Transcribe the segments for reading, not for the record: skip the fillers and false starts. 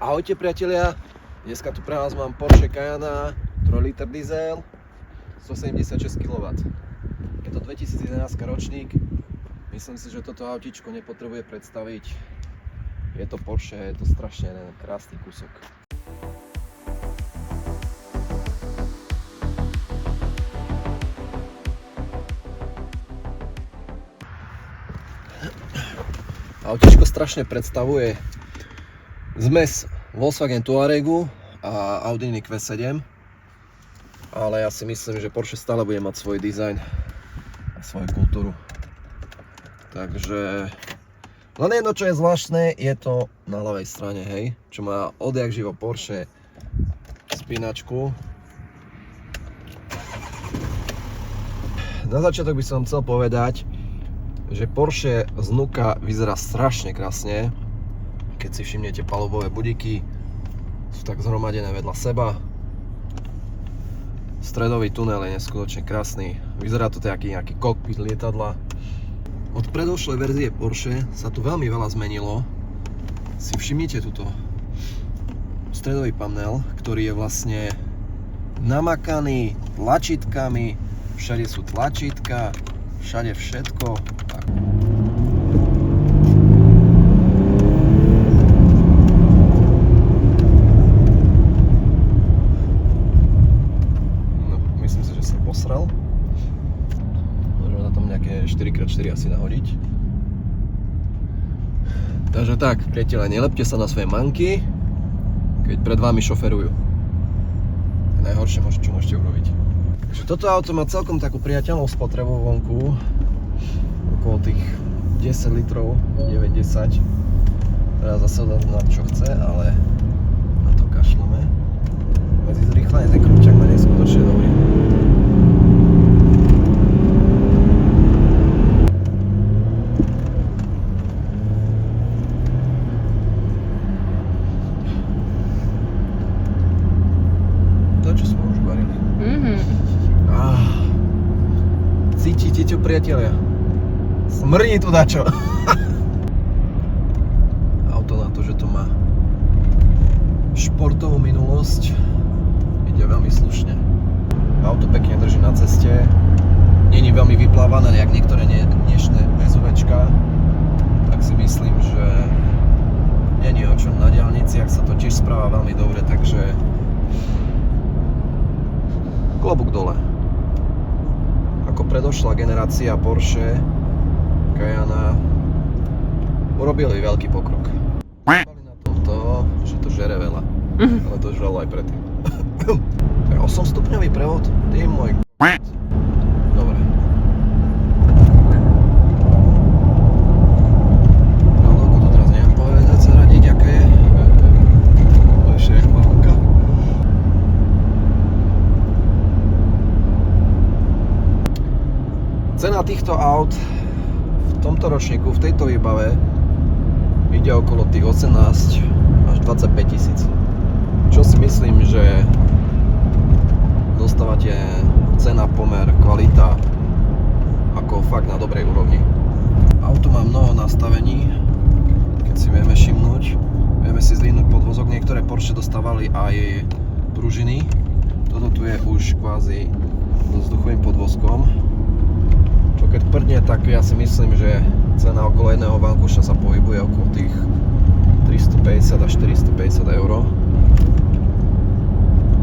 Ahojte priatelia, dneska tu pre vás mám Porsche Cayenne 3 liter diesel, 176 kW. Je to 2011 ročník, myslím si, že toto autíčko nepotrebuje predstaviť. Je to Porsche, je to strašne krásny kúsok. Autíčko strašne predstavuje zmes Volkswagen Touaregu a Audi Q7, ale ja si myslím, že Porsche stále bude mať svoj dizajn a svoju kultúru. Takže len jedno, čo je zvláštne, je to na ľavej strane, hej, čo má odjak živo Porsche spínačku. Na začiatok by som chcel povedať, že Porsche znúka vyzerá strašne krásne. Keď si všimnete, palubové budíky sú tak zhromadené vedľa seba. Stredový tunel je neskutočne krásny. Vyzerá to taký nejaký kokpit lietadla. Od predošlej verzie Porsche sa tu veľmi veľa zmenilo. Si všimnite túto stredový panel, ktorý je vlastne namakaný tlačítkami. Všade sú tlačítka, všade všetko. Môžeme na tom nejaké 4x4 asi nahodiť. Takže tak, priatelia, nelepte sa na svoje manky, keď pred vami šoferujú. To je najhoršie, čo môžete urobiť. Takže toto auto má celkom takú priateľnú spotrebu vonku. Okolo tých 10 litrov, 9-10. Teraz zase na čo chce, ale na to kašleme. Medzi zrýchlenie ten kručák má neskutočne dobrý. Cítite čo, priatelia? Smrdí tu dačo. Auto na to, že to má športovú minulosť, ide veľmi slušne. Auto pekne drží na ceste. Není veľmi vyplávané, jak niektoré dnešné SUVčka. Tak si myslím, že není o čom na diaľniciach, sa to tiež správa veľmi dobre, takže klobúk dole. Ako predošla generácia Porsche Cayenne urobili veľký pokrok. Mali na tom to, že to žere veľa, ale to žralo aj predtým. To je 8-stupňový prevod, ty môj dobre. Hlavnoko to teraz neviem povedať, sa radiť, aké je. Lepšie jak balka. Cena týchto aut v tomto ročníku, v tejto výbave ide okolo tých 18 až 25 tisíc. Čo si myslím, že dostávate cena, pomer, kvalita ako fakt na dobrej úrovni. Auto má mnoho nastavení, keď si vieme všimnúť. Vieme si zdvihnúť podvozok, niektoré Porsche dostávali aj pružiny. Toto tu je už kvázi so vzduchovým podvozkom. Keď prdne, tak ja si myslím, že cena okolo jedného vankúša sa pohybuje okolo tých 350 až 450 eur.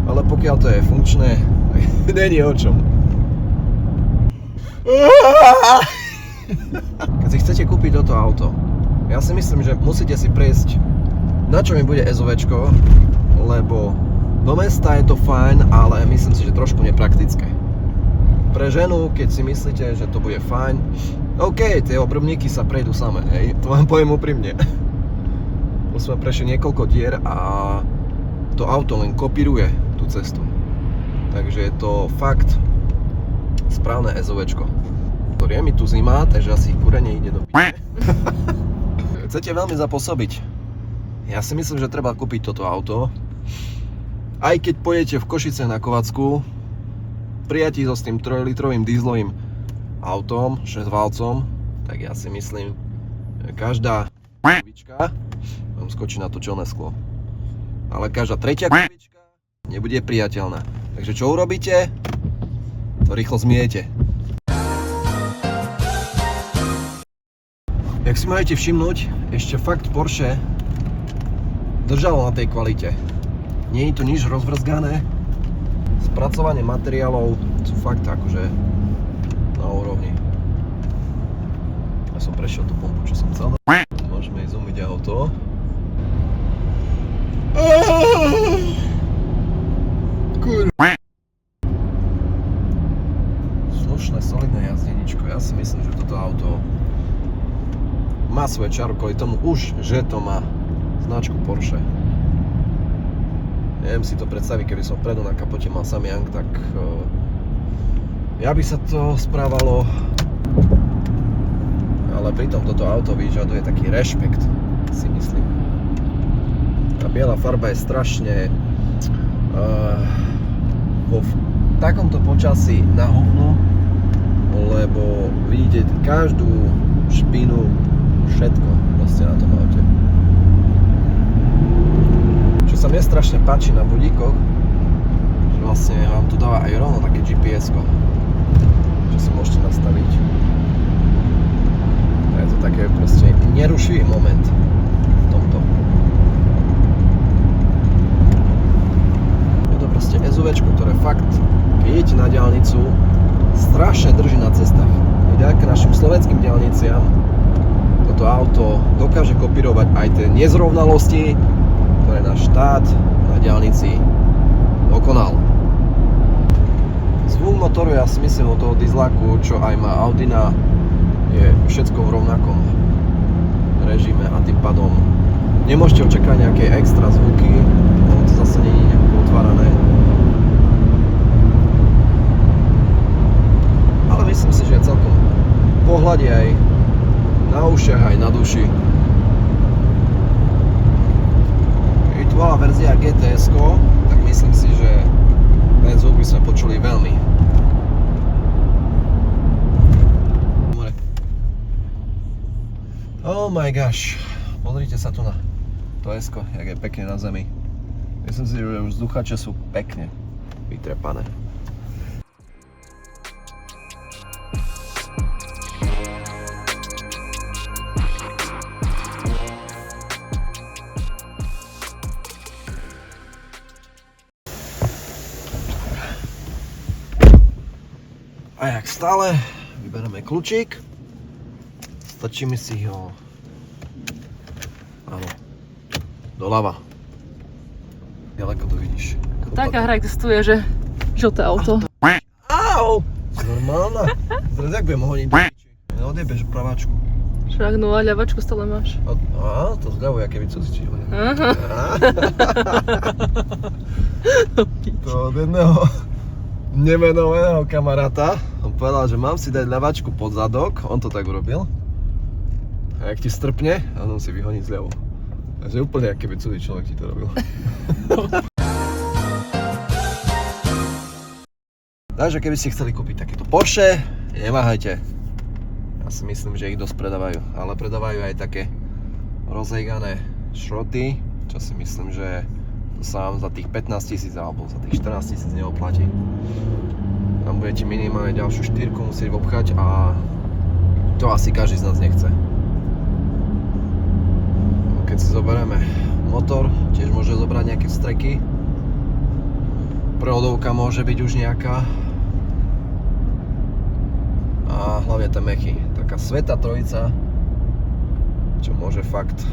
Ale pokiaľ to je funkčné, není o čom. Keď si chcete kúpiť toto auto, ja si myslím, že musíte si prejsť, na čo mi bude SUVčko, lebo do mesta je to fajn, ale myslím si, že trošku nepraktické. Pre ženu, keď si myslíte, že to bude fajn, OK, tie obrubníky sa prejdú samé, hej, to vám poviem úprimne. Už sme prešli niekoľko dier a to auto len kopíruje tú cestu. Takže je to fakt správne SUVčko. Je mi tu zima, takže asi kúrenie ide do p***. Chcete veľmi zapôsobiť? Ja si myslím, že treba kúpiť toto auto. Aj keď pôjdete v Košice na Kovacku, prijatí so s tým 3-litrovým dieselovým autom, 6-valcom, tak ja si myslím, že každá vám skočí na to čelné sklo. ale každá tretia kurvička nebude priateľná. Takže čo urobíte? To rýchlo zmiete. Jak si môžete všimnúť, ešte fakt Porsche držalo na tej kvalite. Nie je tu nič rozvrzgané. Spracovanie materiálov sú fakt akože na úrovni. Ja som prešiel tú pompu, čo som chcel. Môžeme ísť umyť auto. Kurva. Slušné, solidné jazdeničko. Ja si myslím, že toto auto má svoje čaro kvôli tomu už, že to má značku Porsche. Neviem si to predstaviť, keby som vpredu na kapote mal Samyang, tak ja by sa to správalo, ale pritom toto auto vyžaduje taký rešpekt, si myslím. Tá biela farba je strašne vo takomto počasí na hovno, lebo vidíte každú špinu, všetko proste na tom aute. Čo sa mne strašne páči na budíkoch, že vlastne vám tu dáva aj rovno také GPS-ko, čo si môžete nastaviť. A je to také proste nerušivý moment v tomto. Je to proste SUVčko, ktoré fakt, keď idete na diaľnicu, strašne drží na cestách. Vďaka našim slovenským diaľniciam toto auto dokáže kopírovať aj tie nezrovnalosti, ktoré náš štát na diaľnici dokonal. Zvuk motoru, ja si myslím, od toho dieselaku, čo aj má Audina, je všetko v rovnakom režime a tým pádom nemôžete očakávať nejaké extra zvuky, lebo to zase nie je nejako otvárané. Ale myslím si, že je celkom v pohľade aj na ušiach, aj na duši. Je tu veľa verzia GTS-ko, tak myslím si, že ten zvuk by sme počuli veľmi. Oh my gosh, pozrite sa tu na to S-ko, jak je pekne na zemi. Myslím si, že už vzduchače sú pekne vytrepané. A jak stále, vybereme kľúčik, stačíme si ho, áno, doľava. Ďaleko to vidíš. Taká hra existuje, že žlté auto. Au! Normálna. Zraz jak budem honiť do piči. Neodjebeš praváčku. Však no a ľavačku stále máš. Á, to zľavo, jaké vycúziči. Aha. To od jedného nemenovaného kamaráta. On povedal, že mám si dať ľavačku pod zadok. On to tak urobil. A jak ti strpne, a on si vyhoní zľavo. Takže úplne jak keby cudzí človek ti to robil. Takže keby ste chceli kúpiť takéto Porsche, neváhajte. Ja si myslím, že ich dosť predávajú. Ale predávajú aj také rozejgané šroty, čo si myslím, že to sa vám za tých 15 000 alebo za tých 14 000 neoplatí. Tam budete minimálne ďalšiu štyrku musieť obchať a to asi každý z nás nechce. Keď si zoberieme motor, tiež môže zobrať nejaké vstreky. Prevodovka môže byť už nejaká. A hlavne tie mechy. Taká svätá trojica, čo môže fakt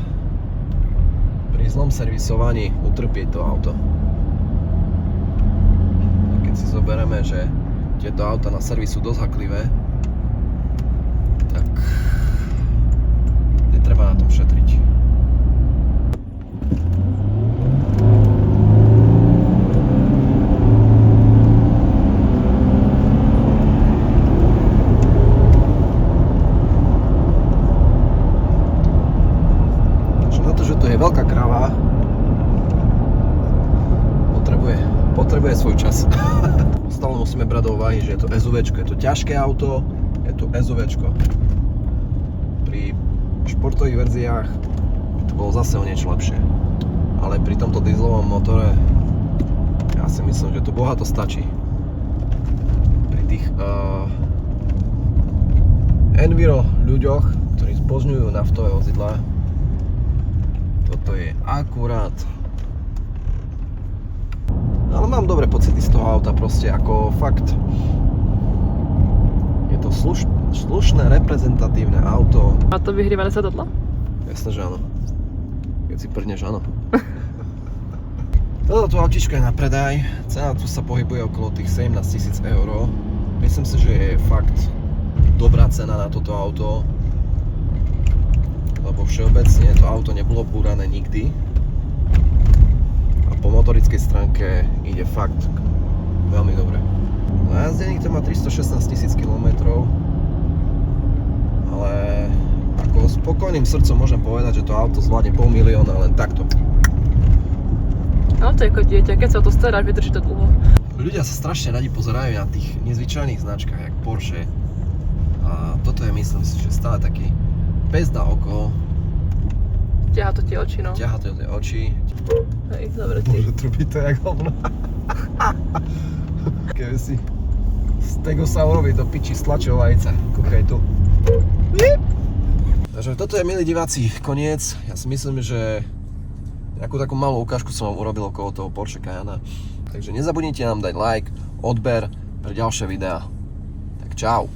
pri zlom servisovaní utrpieť to auto. A keď si zoberieme, že tieto auta na servis sú dosť haklivé, tak netreba na tom šetriť. Veľká kráva potrebuje svoj čas. Stále musíme brať do úvahy, že je to SUVčko, je to ťažké auto, je to SUVčko. Pri športových verziách to bolo zase o niečo lepšie. Ale pri tomto dieselovom motore ja si myslím, že to bohato stačí. Pri tých enviro ľuďoch, ktorí zbožňujú naftové vozidlá, toto je akurát. Ale mám dobré pocity z toho auta, proste ako fakt. Je to slušné, reprezentatívne auto. A to vyhrievané sedadlo? Jasné, že áno. Keď si prdneš, áno. Toto autičko je na predaj. Cena tu sa pohybuje okolo tých 17 000 eur. Myslím si, že je fakt dobrá cena na toto auto. Lebo všeobecne to auto nebolo búrané nikdy. A po motorickej stránke ide fakt veľmi dobre. Na jazdených to má 316 000 km. Ale ako spokojným srdcom môžem povedať, že to auto zvládne 500 000 len takto. No to je ako dieťa, keď sa to stará, vydrží to dlho. Ľudia sa strašne radi pozerajú na tých nezvyčajných značkách, jak Porsche. A toto je, myslím si, že stále taký pes na oko. Ťahá to tie oči, no. Ťahá to tie oči. Hej, dobre ty. Môže trubiť to jak hovno. Keby si Stegosaurovi do piči stlačil vajce. Kúkaj tu. Takže toto je, milí diváci, koniec. Ja si myslím, že nejakú takú malú ukážku som vám urobil okolo toho Porsche Cayenne. Takže nezabudnite nám dať like, odber pre ďalšie videá. Tak čau.